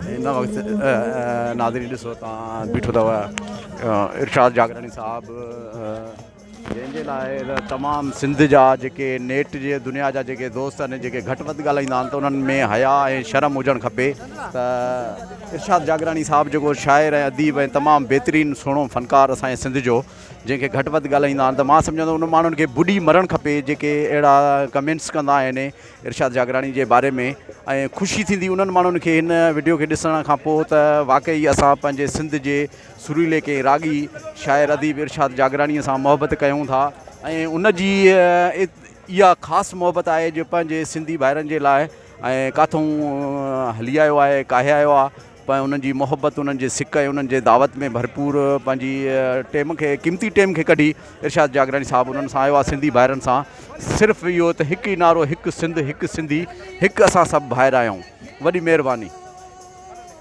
हिन वक़्तु नाज़रीन ॾिसो तव्हां बीठो अथव इरशाद जागरानी साहिबु जंहिंजे लाइ तमामु सिंध जा जेके नेट जे दुनिया जा जेके दोस्त आहिनि जेके घटि वधि ॻाल्हाईंदा आहिनि त उन्हनि में हया ऐं शर्म हुजणु खपे त इरशाद जागरानी साहिबु जेको शाइर ऐं अदीब ऐं तमामु बहितरीनु सुहिणो फ़नकार असांजे सिंध जो जंहिंखे घटि वधि ॻाल्हाईंदा आहिनि त मां सम्झंदो उन माण्हुनि खे बुॾी मरणु खपे जेके अहिड़ा कमेंट्स कंदा आहिनि इरशाद जागरानी जे बारे में ऐं ख़ुशी थींदी उन्हनि माण्हुनि खे हिन वीडियो खे ॾिसण खां पोइ त वाक़ई असां पंहिंजे सिंध जे सुरीले के रागी शाइर अदीब इरशाद जागरानीअ सां मोहबत कयूं था ऐं उनजी इहा ख़ासि मोहबत आहे जो पंहिंजे सिंधी भाइरनि जे लाइ ऐं काथूं हली आयो आहे काहे आयो आहे पर उन्हनि जी मोहबत उन्हनि जे सिक ऐं उन्हनि जे दावत में भरपूर पंहिंजी टेम खे क़ीमती टेम खे कढी इरशाद जागरानी साहिबु उन्हनि सां आयो आहे सिंधी भाइरनि सां सिर्फ़ु इहो त हिकु ई नारो हिकु सिंध हिकु सिंधी हिकु असां सभु भाइर आहियूं वॾी महिरबानी।